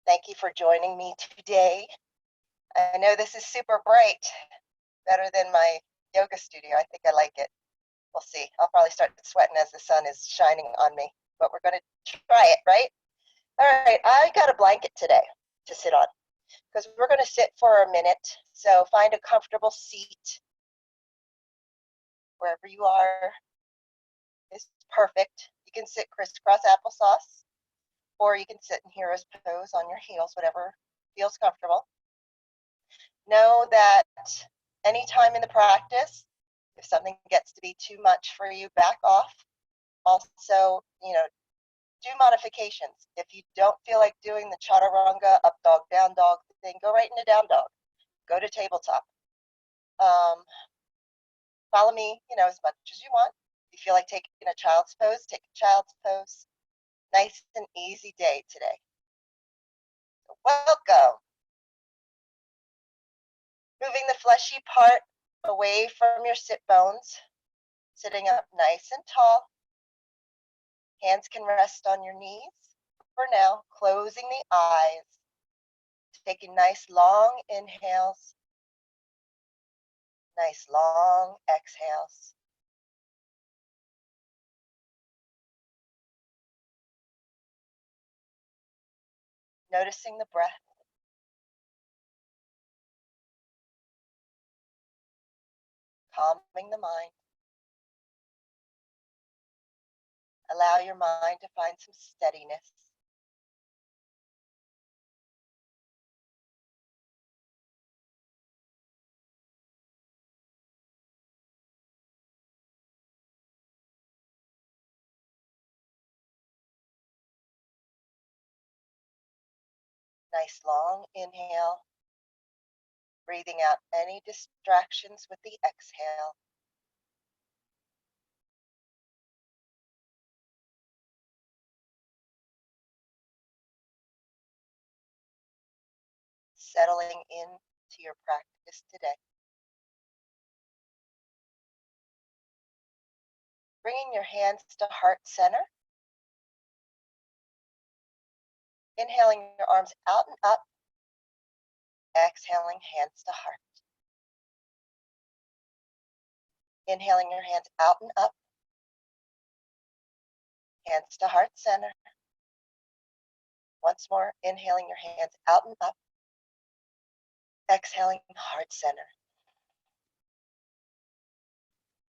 Thank you for joining me today. I know this is super bright, better than my yoga studio. I think I like it. We'll see. I'll probably start sweating as the sun is shining on me, but we're going to try it, right? All right, I got a blanket today to sit on because we're going to sit for a minute. So find a comfortable seat wherever you are is perfect. You can sit crisscross applesauce, or you can sit in hero's pose on your heels, whatever feels comfortable. Know that anytime in the practice, if something gets to be too much for you, back off. Also, do modifications. If you don't feel like doing the chaturanga, up dog, down dog thing, go right into down dog. Go to tabletop. Follow me, as much as you want. If you feel like taking a child's pose, take a child's pose. Nice and easy day today. So welcome. Moving the fleshy part away from your sit bones, sitting up nice and tall. Hands can rest on your knees. For now, closing the eyes, taking nice long inhales, nice long exhales. Noticing the breath. Calming the mind. Allow your mind to find some steadiness. Nice long inhale. Breathing out any distractions with the exhale. Settling into your practice today. Bringing your hands to heart center. Inhaling your arms out and up. Exhaling, hands to heart. Inhaling your hands out and up. Hands to heart center. Once more, inhaling your hands out and up. Exhaling, heart center.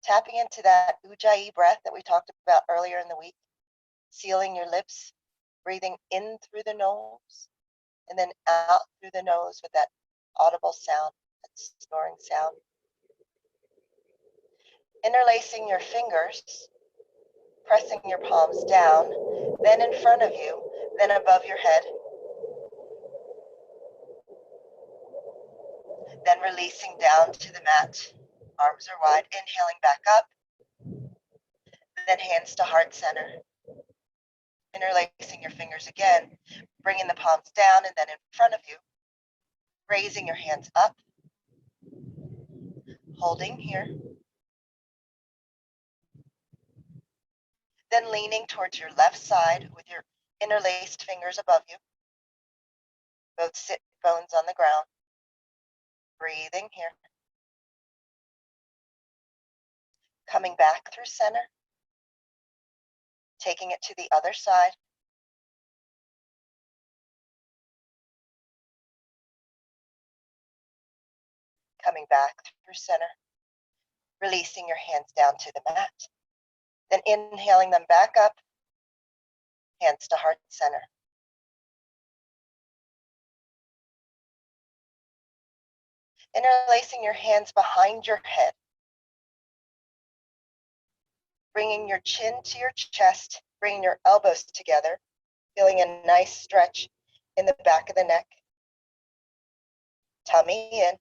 Tapping into that Ujjayi breath that we talked about earlier in the week. Sealing your lips, breathing in through the nose, and then out through the nose with that audible sound, that snoring sound. Interlacing your fingers, pressing your palms down, then in front of you, then above your head. Then releasing down to the mat. Arms are wide, inhaling back up. Then hands to heart center. Interlacing your fingers again, bringing the palms down and then in front of you. Raising your hands up. Holding here. Then leaning towards your left side with your interlaced fingers above you. Both sit bones on the ground. Breathing here. Coming back through center. Taking it to the other side. Coming back through center. Releasing your hands down to the mat. Then inhaling them back up. Hands to heart center. Interlacing your hands behind your head. Bringing your chin to your chest, bringing your elbows together, feeling a nice stretch in the back of the neck. Tummy in.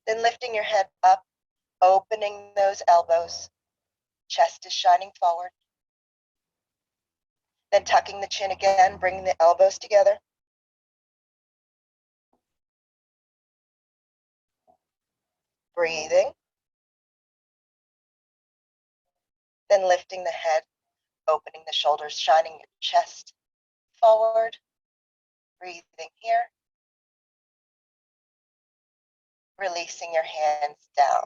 Then lifting your head up, opening those elbows. Chest is shining forward. Then tucking the chin again, bringing the elbows together. Breathing. Then lifting the head, opening the shoulders, shining your chest forward, breathing here, releasing your hands down.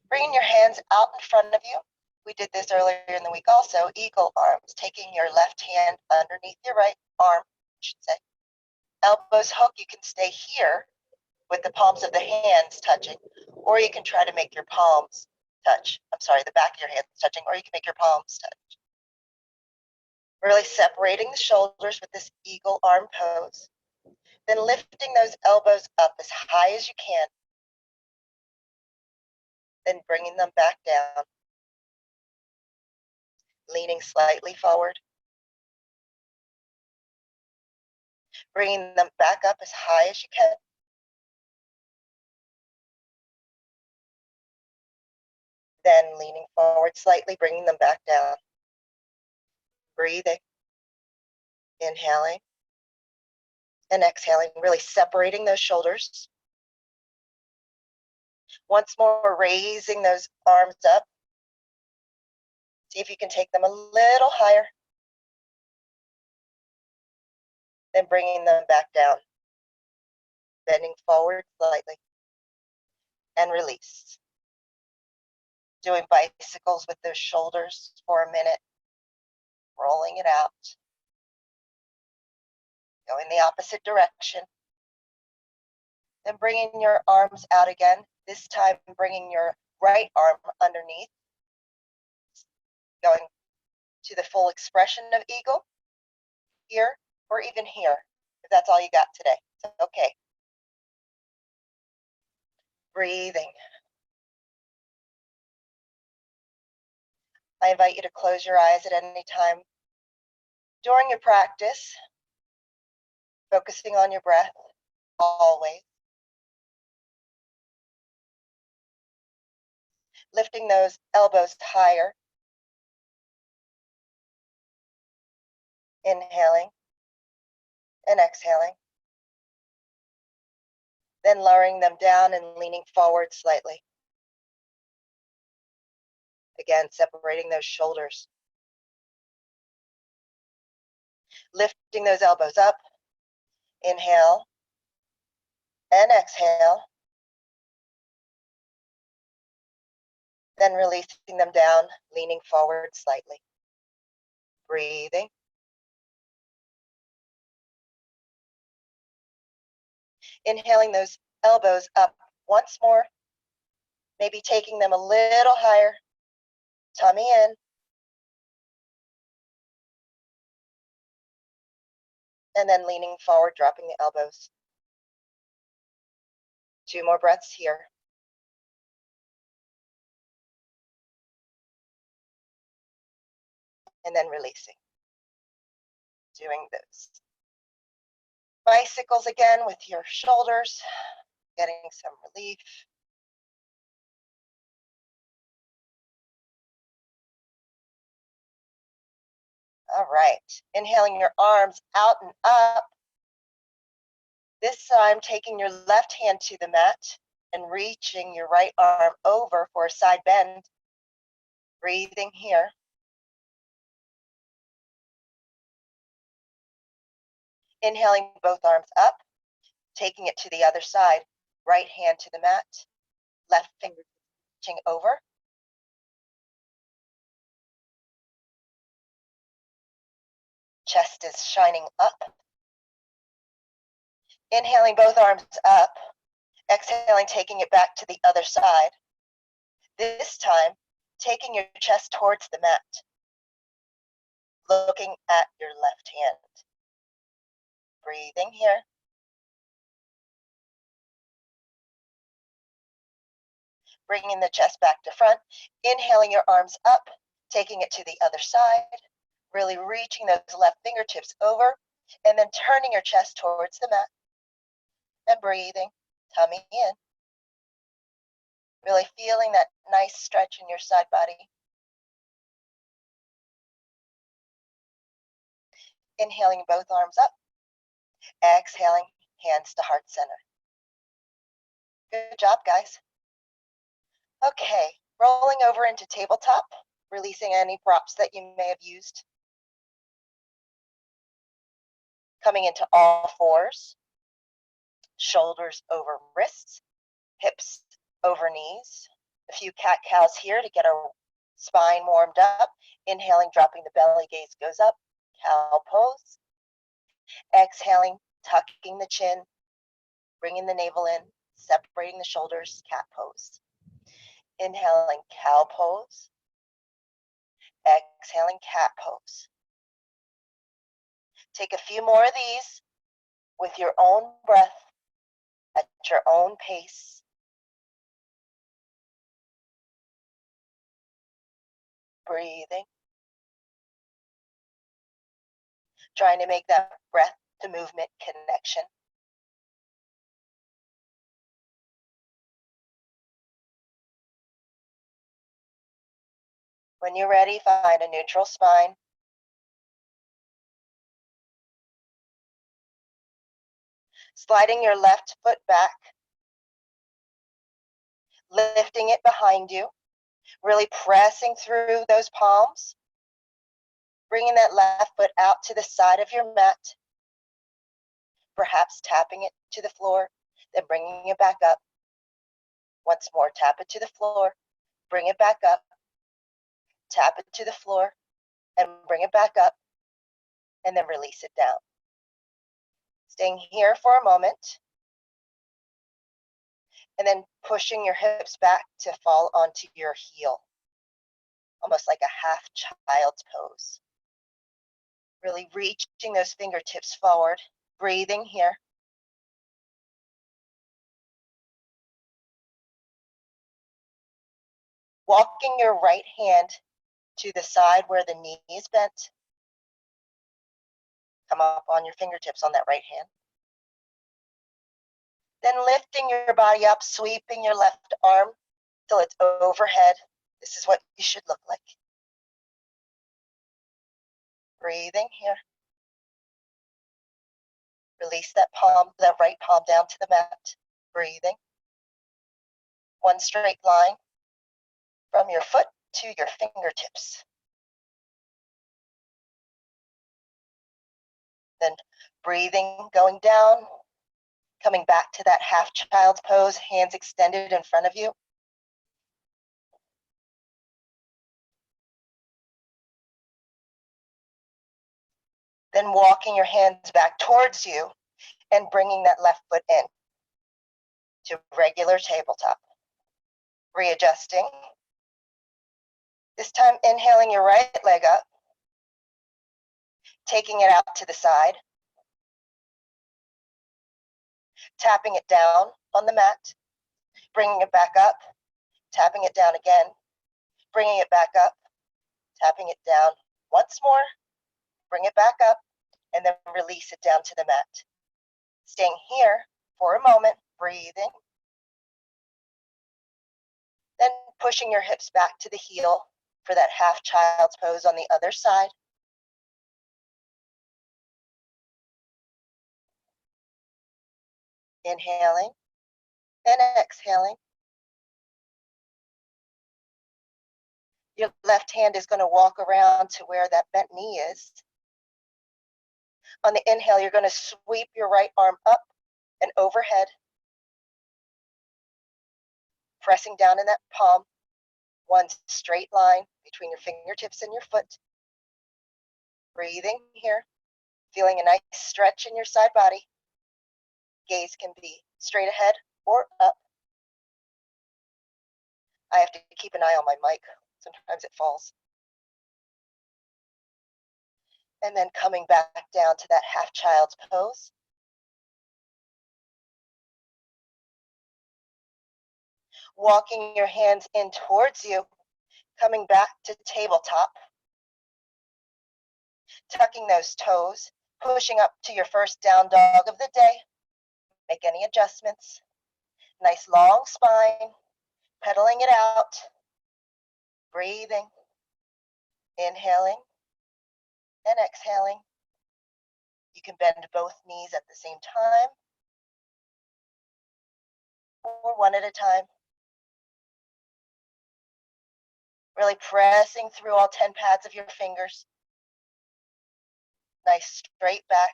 Bringing your hands out in front of you. We did this earlier in the week also, eagle arms, taking your left hand underneath your right arm, I should say. Elbows hook, you can stay here with the palms of the hands touching, or you can try to make your palms touch. I'm sorry, the back of your hands touching, or you can make your palms touch. Really separating the shoulders with this eagle arm pose. Then lifting those elbows up as high as you can. Then bringing them back down. Leaning slightly forward. Bringing them back up as high as you can. Then leaning forward slightly, bringing them back down. Breathing. Inhaling. And exhaling, really separating those shoulders. Once more, raising those arms up. See if you can take them a little higher. Then bringing them back down. Bending forward slightly. And release. Doing bicycles with those shoulders for a minute. Rolling it out. Going the opposite direction. Then bringing your arms out again. This time bringing your right arm underneath. Going to the full expression of eagle. Here or even here, if that's all you got today. So, okay. Breathing. I invite you to close your eyes at any time during your practice, focusing on your breath always. Lifting those elbows higher. Inhaling and exhaling. Then lowering them down and leaning forward slightly. Again, separating those shoulders. Lifting those elbows up. Inhale and exhale. Then releasing them down, leaning forward slightly. Breathing. Inhaling those elbows up once more. Maybe taking them a little higher. Tummy in. And then leaning forward, dropping the elbows. 2 more breaths here. And then releasing. Doing those bicycles again with your shoulders, getting some relief. All right, inhaling your arms out and up. This time taking your left hand to the mat and reaching your right arm over for a side bend. Breathing here. Inhaling both arms up, taking it to the other side. Right hand to the mat, left finger reaching over. Chest is shining up. Inhaling both arms up, exhaling, taking it back to the other side. This time, taking your chest towards the mat, looking at your left hand. Breathing here. Bringing the chest back to front, inhaling your arms up, taking it to the other side, really reaching those left fingertips over, and then turning your chest towards the mat, and breathing, tummy in. Really feeling that nice stretch in your side body. Inhaling both arms up, exhaling, hands to heart center. Good job, guys. Okay, rolling over into tabletop. releasing any props that you may have used. Coming into all fours, shoulders over wrists, hips over knees. A few cat-cows here to get our spine warmed up. Inhaling, dropping the belly, gaze goes up, cow pose. Exhaling, tucking the chin, bringing the navel in, separating the shoulders, cat pose. Inhaling, cow pose. Exhaling, cat pose. Take a few more of these with your own breath at your own pace. Breathing. Trying to make that breath to movement connection. When you're ready, find a neutral spine. Sliding your left foot back, lifting it behind you, really pressing through those palms, bringing that left foot out to the side of your mat, perhaps tapping it to the floor, then bringing it back up. Once more, tap it to the floor, bring it back up, tap it to the floor, and bring it back up, and then release it down. Staying here for a moment, and then pushing your hips back to fall onto your heel, almost like a half child's pose. Really reaching those fingertips forward, breathing here. Walking your right hand to the side where the knee is bent. Come up on your fingertips on that right hand. Then lifting your body up, sweeping your left arm till it's overhead. This is what you should look like. Breathing here. Release that palm, that right palm down to the mat. Breathing. One straight line from your foot to your fingertips. Then breathing, going down, coming back to that half child's pose, hands extended in front of you. Then walking your hands back towards you and bringing that left foot in to regular tabletop. Readjusting. This time inhaling your right leg up, taking it out to the side, tapping it down on the mat, bringing it back up, tapping it down again, bringing it back up, tapping it down once more, bring it back up, and then release it down to the mat. Staying here for a moment, breathing. Then pushing your hips back to the heel for that half child's pose on the other side. Inhaling and exhaling. Your left hand is going to walk around to where that bent knee is. On the inhale, you're going to sweep your right arm up and overhead, pressing down in that palm, one straight line between your fingertips and your foot. Breathing here, feeling a nice stretch in your side body. Gaze can be straight ahead or up. I have to keep an eye on my mic. Sometimes it falls. And then coming back down to that half child's pose. Walking your hands in towards you, coming back to tabletop. Tucking those toes, pushing up to your first down dog of the day. Make any adjustments. Nice long spine, pedaling it out. Breathing, inhaling and exhaling. You can bend both knees at the same time or one at a time. Really pressing through all 10 pads of your fingers. Nice straight back.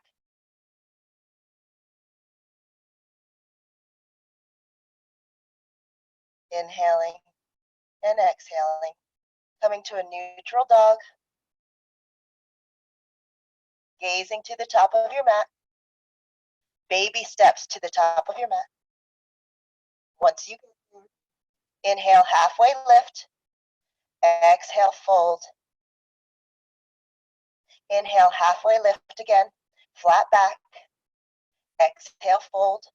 Inhaling and exhaling. Coming to a neutral dog. Gazing to the top of your mat. Baby steps to the top of your mat. Once you get there, inhale, halfway lift. Exhale, fold. Inhale, halfway lift again. Flat back. Exhale, fold.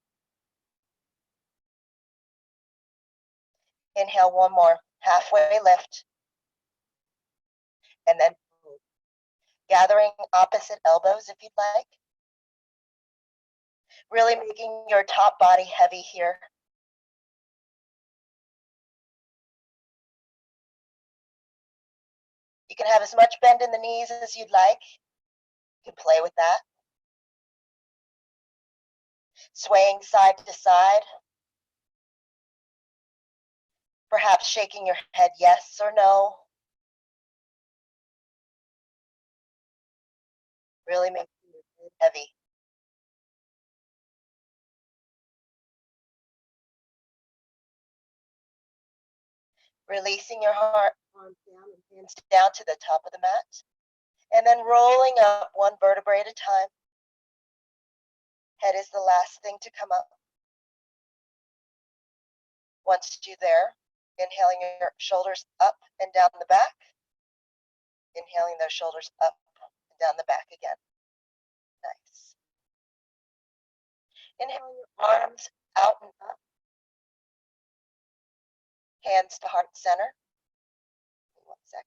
Inhale, one more. Halfway lift. And then gathering opposite elbows if you'd like. Really making your top body heavy here. You can have as much bend in the knees as you'd like. You can play with that. Swaying side to side. Perhaps shaking your head yes or no. Really making your head heavy. Releasing your heart, arms down and hands down to the top of the mat. And then rolling up one vertebrae at a time. Head is the last thing to come up. Once you're there, inhaling your shoulders up and down the back. Inhaling those shoulders up and down the back again. Nice. Inhaling your arms out and up. Hands to heart center. 1 second.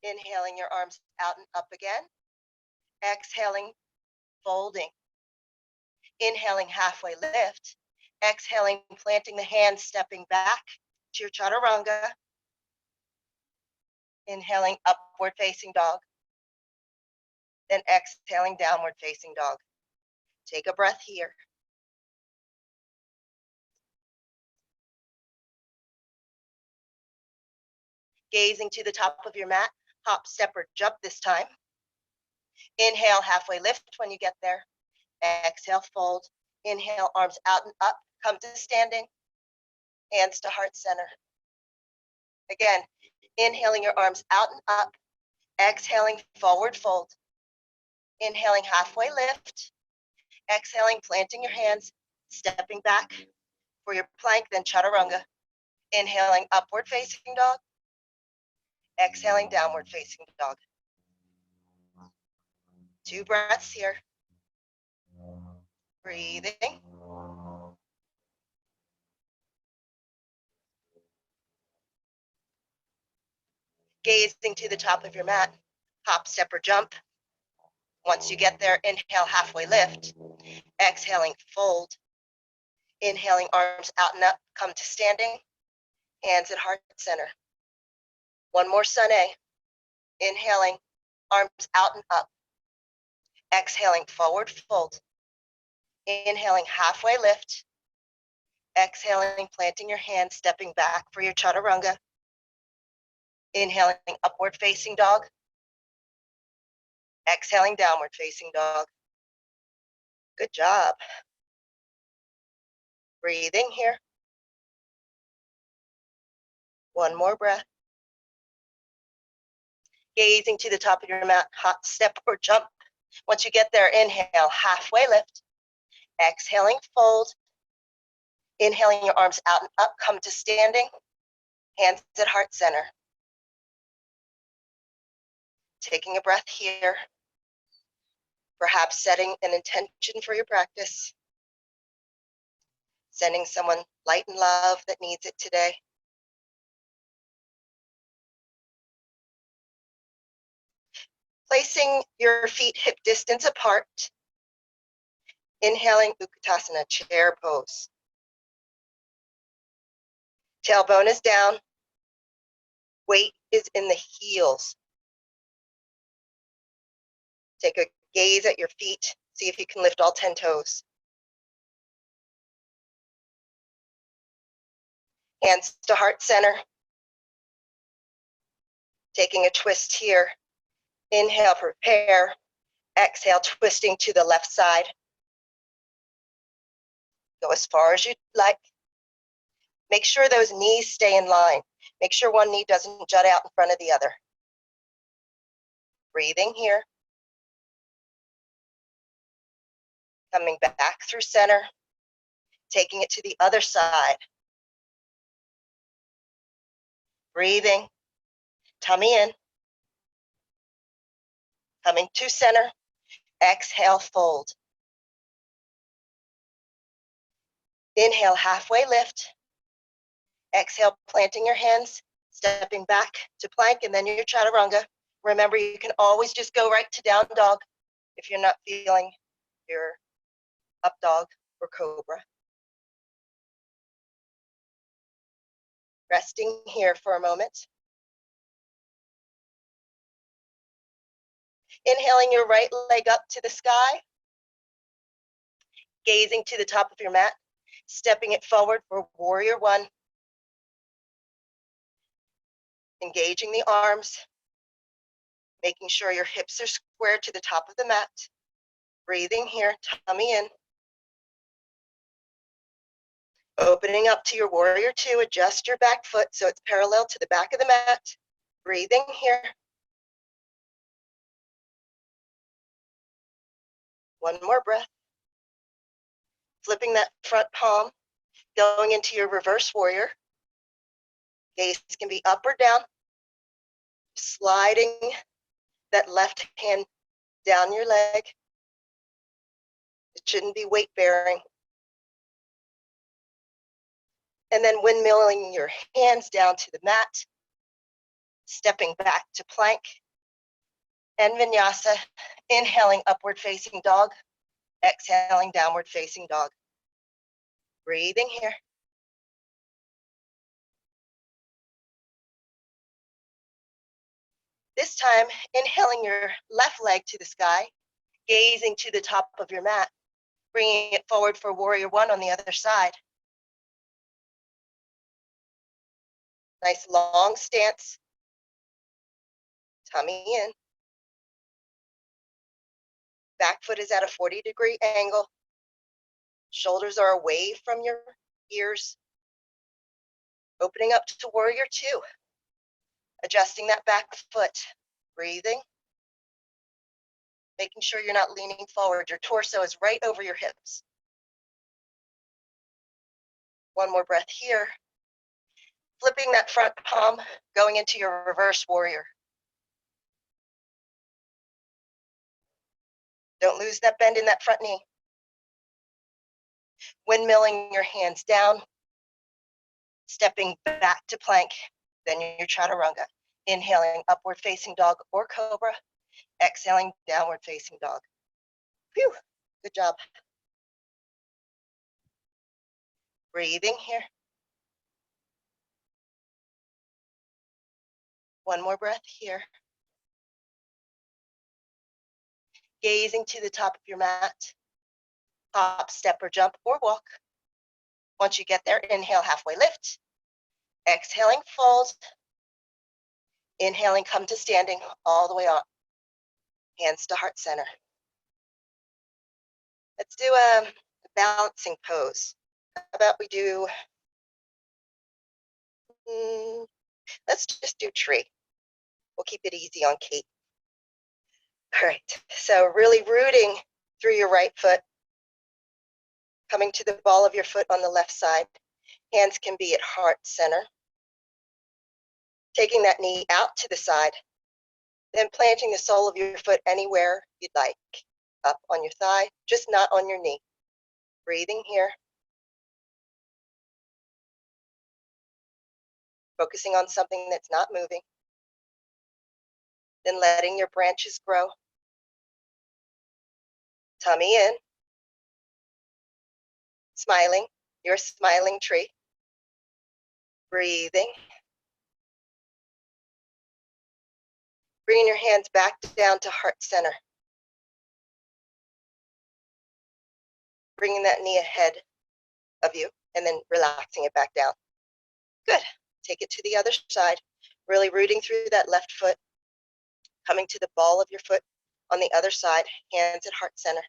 Inhaling your arms out and up again. Exhaling, folding. Inhaling, halfway lift. Exhaling, planting the hands, stepping back to your chaturanga. Inhaling, upward facing dog. Then exhaling, downward facing dog. Take a breath here. Gazing to the top of your mat, hop, step, or jump this time. Inhale, halfway lift when you get there. Exhale, fold. Inhale, arms out and up, come to standing. Hands to heart center. Again, inhaling your arms out and up. Exhaling, forward fold. Inhaling, halfway lift. Exhaling, planting your hands, stepping back for your plank, then chaturanga. Inhaling, upward facing dog. Exhaling, downward facing dog. 2 breaths here. Breathing. Gazing to the top of your mat, hop, step, or jump. Once you get there, inhale, halfway lift. Exhaling, fold. Inhaling, arms out and up, come to standing. Hands at heart center. One more sun A. Inhaling, arms out and up. Exhaling, forward fold. Inhaling, halfway lift. Exhaling, planting your hands, stepping back for your chaturanga. Inhaling, upward facing dog. Exhaling, downward facing dog. Good job. Breathing here. One more breath. Gazing to the top of your mat, hop, step, or jump. Once you get there, inhale, halfway lift. Exhaling, fold. Inhaling your arms out and up, come to standing. Hands at heart center. Taking a breath here. Perhaps setting an intention for your practice. Sending someone light and love that needs it today. Placing your feet hip distance apart. Inhaling, Utkatasana, chair pose. Tailbone is down. Weight is in the heels. Take a gaze at your feet. See if you can lift all 10 toes. Hands to heart center. Taking a twist here. Inhale, prepare. Exhale, twisting to the left side. Go as far as you'd like. Make sure those knees stay in line. Make sure one knee doesn't jut out in front of the other. Breathing here. Coming back through center. Taking it to the other side. Breathing. Tummy in. Coming to center. Exhale, fold. Inhale, halfway lift. Exhale, planting your hands, stepping back to plank, and then your chaturanga. Remember, you can always just go right to down dog if you're not feeling your up dog or cobra. Resting here for a moment. Inhaling your right leg up to the sky. Gazing to the top of your mat. Stepping it forward for warrior one. Engaging the arms. Making sure your hips are square to the top of the mat. Breathing here, tummy in. Opening up to your warrior two, adjust your back foot so it's parallel to the back of the mat. Breathing here. One more breath. Flipping that front palm, going into your reverse warrior. Gaze can be up or down. Sliding that left hand down your leg. It shouldn't be weight bearing. And then windmilling your hands down to the mat. Stepping back to plank. And vinyasa, inhaling upward facing dog. Exhaling downward facing dog. Breathing here. This time, inhaling your left leg to the sky, gazing to the top of your mat, bringing it forward for warrior one on the other side. Nice long stance. Tummy in. Back foot is at a 40-degree angle. Shoulders are away from your ears. Opening up to warrior two. Adjusting that back foot. Breathing. Making sure you're not leaning forward. Your torso is right over your hips. One more breath here. Flipping that front palm, going into your reverse warrior. Don't lose that bend in that front knee. Windmilling your hands down, stepping back to plank, then your chaturanga. Inhaling upward facing dog or cobra, exhaling downward facing dog. Phew, good job. Breathing here. One more breath here. Gazing to the top of your mat. Hop, step, or jump, or walk. Once you get there, inhale, halfway lift. Exhaling, fold. Inhaling, come to standing all the way up. Hands to heart center. Let's do a balancing pose. How about we do, let's just do tree. We'll keep it easy on Kate. All right, so really rooting through your right foot, coming to the ball of your foot on the left side. Hands can be at heart center. Taking that knee out to the side, then planting the sole of your foot anywhere you'd like. Up on your thigh, just not on your knee. Breathing here. Focusing on something that's not moving. Then letting your branches grow. Tummy in. Smiling, your smiling tree. Breathing. Bringing your hands back down to heart center. Bringing that knee ahead of you and then relaxing it back down. Good. Take it to the other side, really rooting through that left foot, coming to the ball of your foot on the other side, hands at heart center.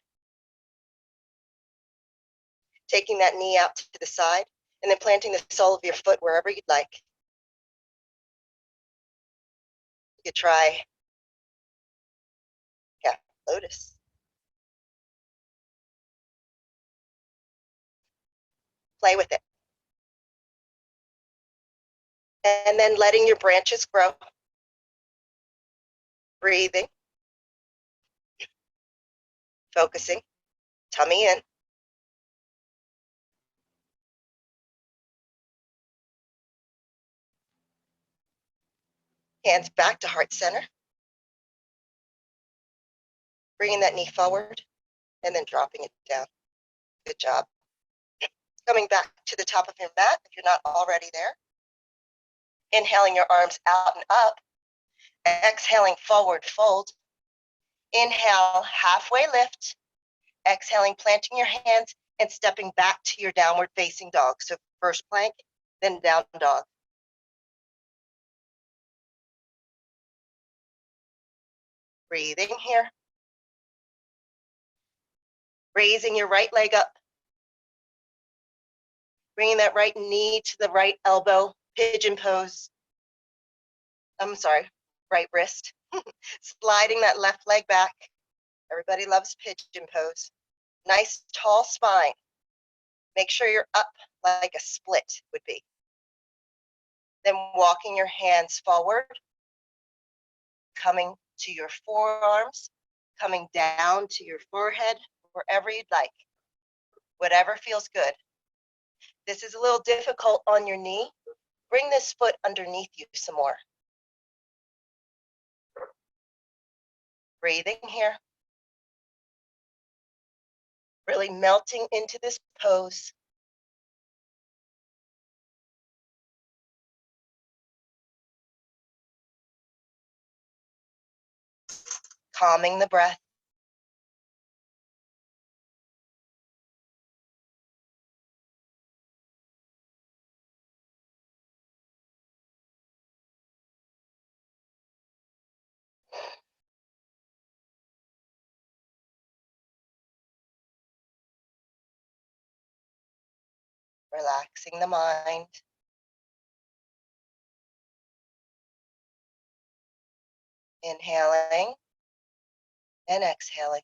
Taking that knee out to the side, and then planting the sole of your foot wherever you'd like. You could try lotus. Play with it. And then letting your branches grow. Breathing. Focusing. Tummy in. Hands back to heart center. Bringing that knee forward and then dropping it down. Good job. Coming back to the top of your mat if you're not already there. Inhaling your arms out and up. Exhaling, forward fold. Inhale, halfway lift. Exhaling, planting your hands and stepping back to your downward facing dog. So first plank, then down dog. Breathing here. Raising your right leg up. Bringing that right knee to the right elbow, pigeon pose. I'm sorry, right wrist. Sliding that left leg back. Everybody loves pigeon pose. Nice tall spine. Make sure you're up like a split would be. Then walking your hands forward, coming to your forearms, coming down to your forehead, wherever you'd like. Whatever feels good. This is a little difficult on your knee. Bring this foot underneath you some more. Breathing here. Really melting into this pose. Calming the breath. Relaxing the mind. Inhaling and exhaling.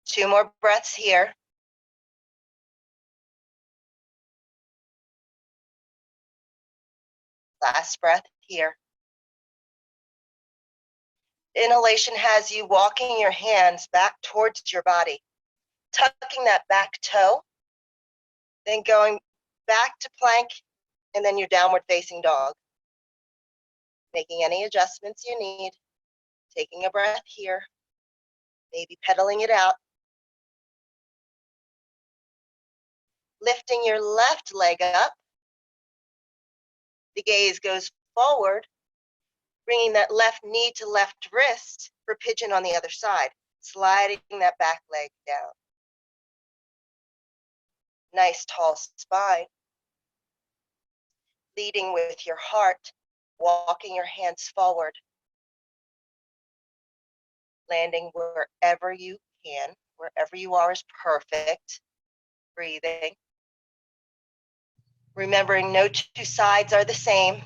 Two more breaths here. Last breath here. Inhalation has you walking your hands back towards your body, tucking that back toe, then going back to plank, and then your downward facing dog. Making any adjustments you need, taking a breath here, maybe pedaling it out. Lifting your left leg up. The gaze goes forward, bringing that left knee to left wrist for pigeon on the other side, sliding that back leg down. Nice tall spine. Leading with your heart, walking your hands forward. Landing wherever you can, wherever you are is perfect. Breathing. Remembering no two sides are the same.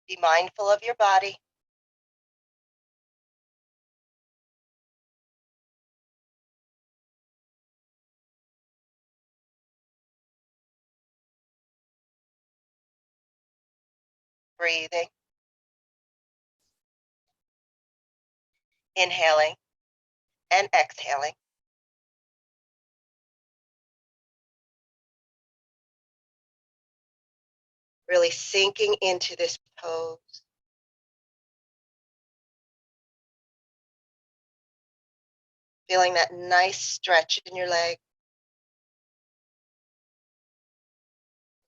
Be mindful of your body. Breathing. Inhaling and exhaling. Really sinking into this pose. Feeling that nice stretch in your leg,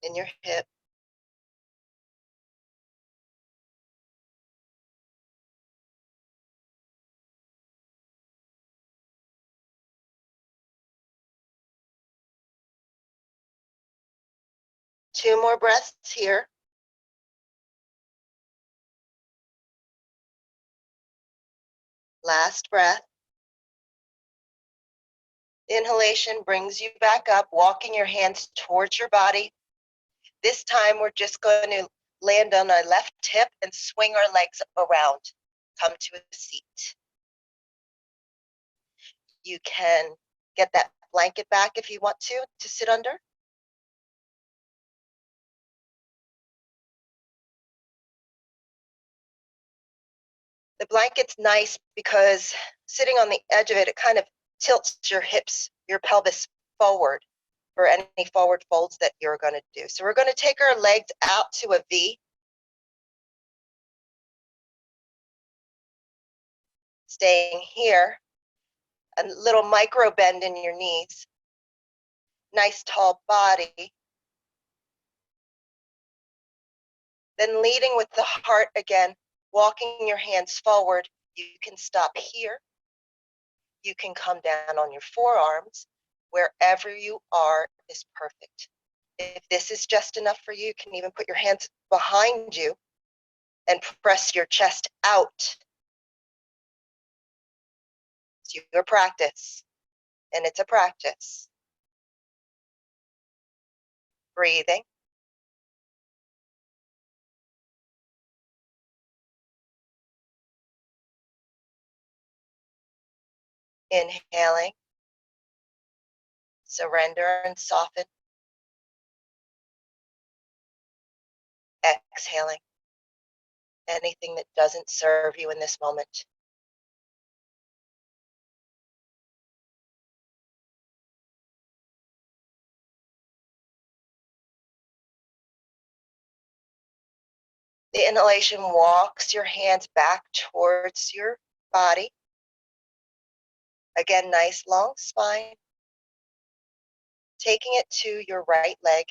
in your hip. Two more breaths here. Last breath. Inhalation brings you back up, walking your hands towards your body. This time we're just going to land on our left hip and swing our legs around. Come to a seat. You can get that blanket back if you want to sit under. The blanket's nice because sitting on the edge of it, it kind of tilts your hips, your pelvis forward for any forward folds that you're going to do. So we're going to take our legs out to a V. Staying here, a little micro bend in your knees. Nice tall body. Then leading with the heart again, walking your hands forward. You can stop here. You can come down on your forearms. Wherever you are is perfect. If this is just enough for you, you can even put your hands behind you and press your chest out. It's your practice, and it's a practice. Breathing. Inhaling. Surrender and soften. Exhaling. Anything that doesn't serve you in this moment. The inhalation walks your hands back towards your body. Again, nice long spine. Taking it to your right leg.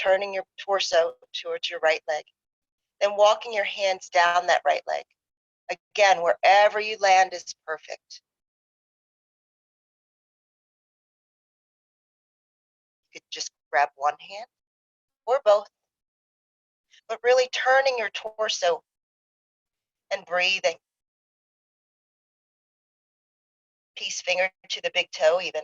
Turning your torso towards your right leg. Then walking your hands down that right leg. Again, wherever you land is perfect. You could just grab one hand or both, but really turning your torso and breathing. Peace finger to the big toe even.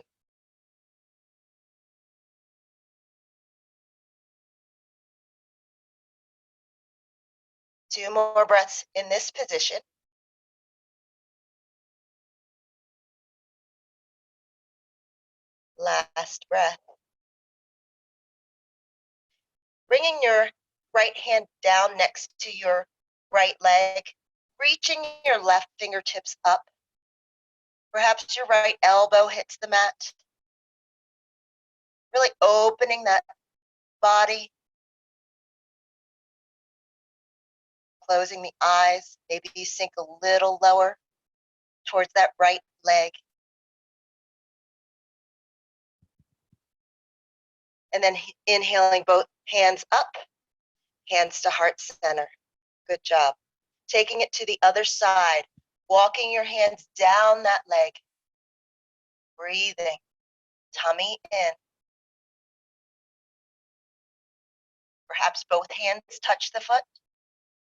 Two more breaths in this position. Last breath. Bringing your right hand down next to your right leg, reaching your left fingertips up. Perhaps your right elbow hits the mat. Really opening that body. Closing the eyes. Maybe you sink a little lower towards that right leg. And then inhaling both hands up, hands to heart center. Good job. Taking it to the other side, walking your hands down that leg. Breathing, tummy in. Perhaps both hands touch the foot.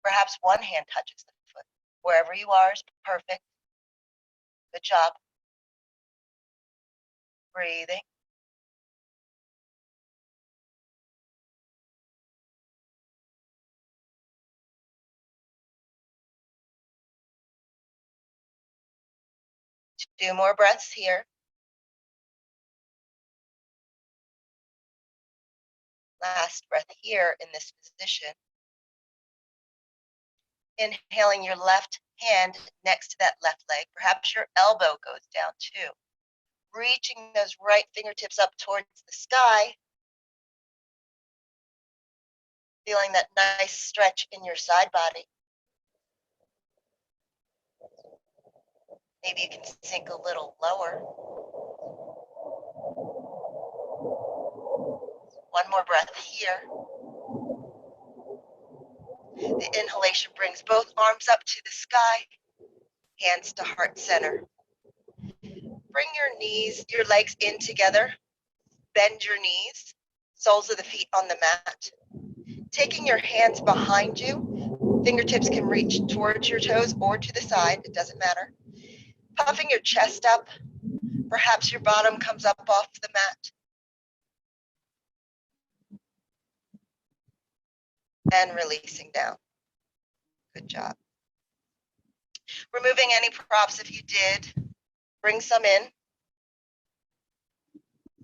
Perhaps one hand touches the foot. Wherever you are is perfect. Good job. Breathing. Two more breaths here. Last breath here in this position. Inhaling your left hand next to that left leg. Perhaps your elbow goes down too. Reaching those right fingertips up towards the sky. Feeling that nice stretch in your side body. Maybe you can sink a little lower. One more breath here. The inhalation brings both arms up to the sky, hands to heart center. Bring your legs in together. Bend your knees, soles of the feet on the mat. Taking your hands behind you, fingertips can reach towards your toes or to the side, it doesn't matter. Puffing your chest up, perhaps your bottom comes up off the mat. And releasing down. Good job. Removing any props if you did. Bring some in.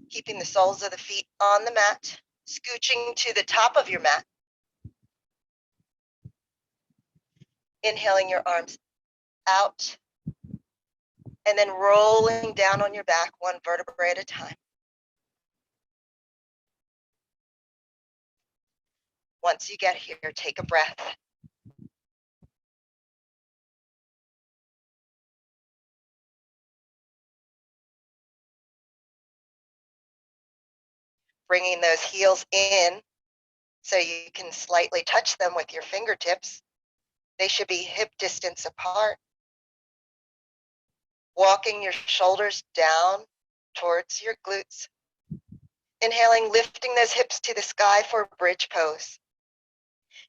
Keeping the soles of the feet on the mat. Scooching to the top of your mat. Inhaling your arms out. And then rolling down on your back one vertebrae at a time. Once you get here, take a breath. Bringing those heels in so you can slightly touch them with your fingertips. They should be hip distance apart. Walking your shoulders down towards your glutes. Inhaling, lifting those hips to the sky for a bridge pose.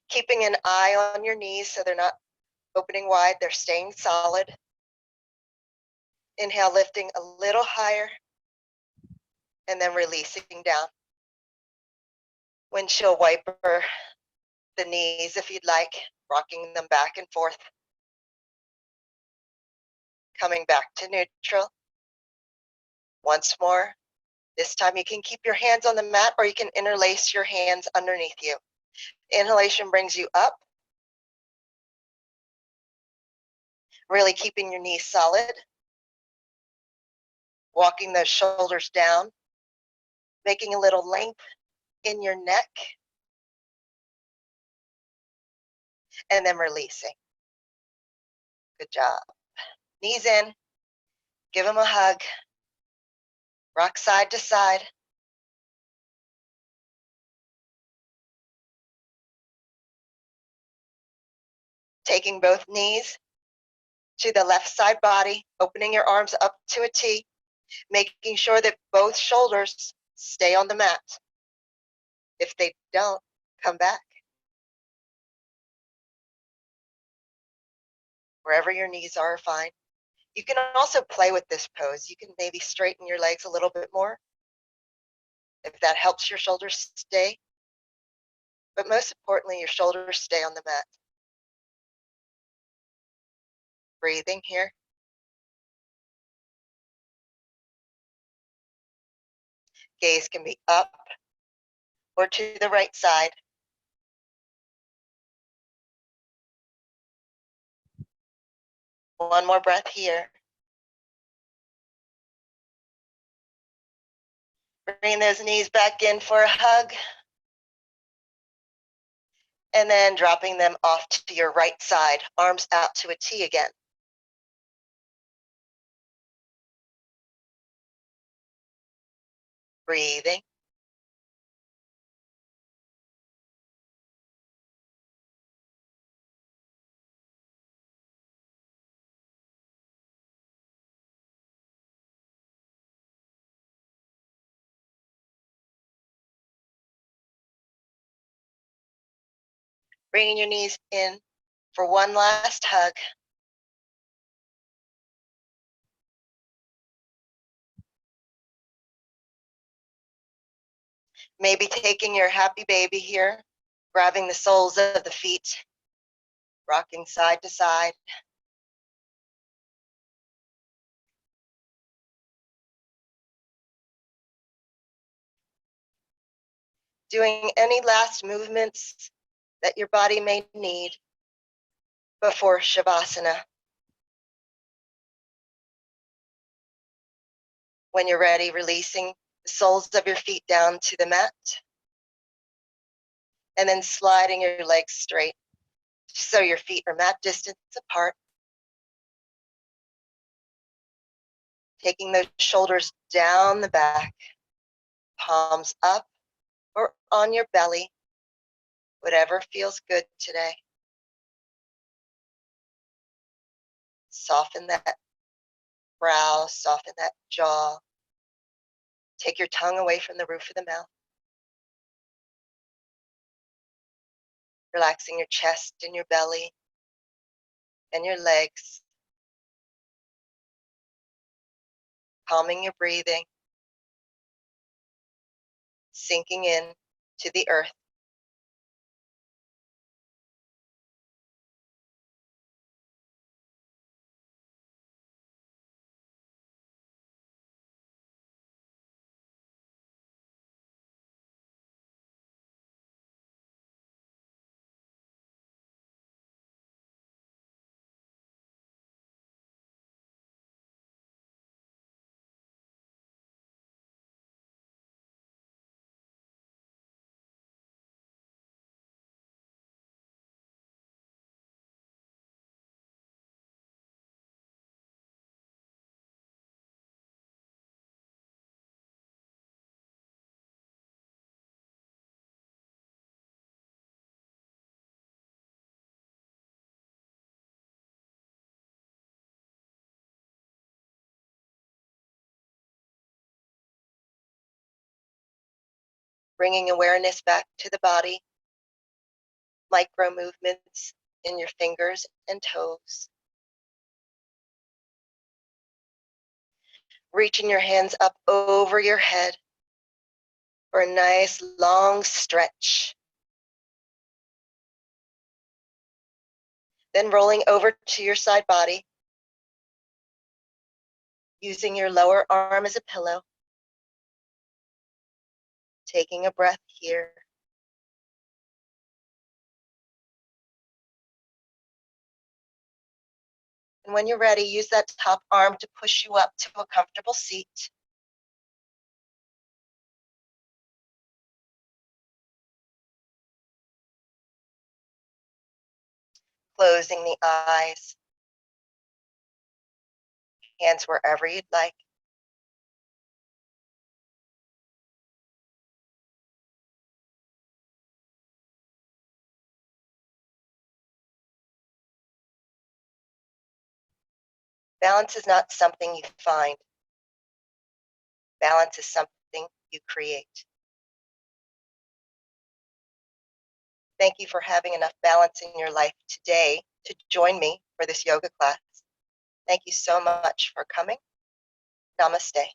Keeping an eye on your knees so they're not opening wide, they're staying solid. Inhale, lifting a little higher, and then releasing down. Windshield wiper the knees if you'd like, rocking them back and forth. Coming back to neutral. Once more. This time you can keep your hands on the mat or you can interlace your hands underneath you. Inhalation brings you up. Really keeping your knees solid. Walking those shoulders down. Making a little length in your neck. And then releasing. Good job. Knees in. Give them a hug. Rock side to side. Taking both knees to the left side body, opening your arms up to a T, making sure that both shoulders stay on the mat. If they don't, come back. Wherever your knees are fine. You can also play with this pose. You can maybe straighten your legs a little bit more if that helps your shoulders stay. But most importantly, your shoulders stay on the mat. Breathing here. Gaze can be up or to the right side. One more breath here. Bring those knees back in for a hug. And then dropping them off to your right side, arms out to a T again. Breathing. Bringing your knees in for one last hug. Maybe taking your happy baby here, grabbing the soles of the feet, rocking side to side. Doing any last movements that your body may need before Shavasana. When you're ready, releasing the soles of your feet down to the mat. And then sliding your legs straight so your feet are mat distance apart. Taking those shoulders down the back, palms up or on your belly, whatever feels good today. Soften that brow, soften that jaw. Take your tongue away from the roof of the mouth. Relaxing your chest and your belly and your legs. Calming your breathing. Sinking in to the earth. Bringing awareness back to the body. Micro movements in your fingers and toes. Reaching your hands up over your head for a nice long stretch. Then rolling over to your side body, using your lower arm as a pillow. Taking a breath here. And when you're ready, use that top arm to push you up to a comfortable seat. Closing the eyes. Hands wherever you'd like. Balance is not something you find. Balance is something you create. Thank you for having enough balance in your life today to join me for this yoga class. Thank you so much for coming. Namaste.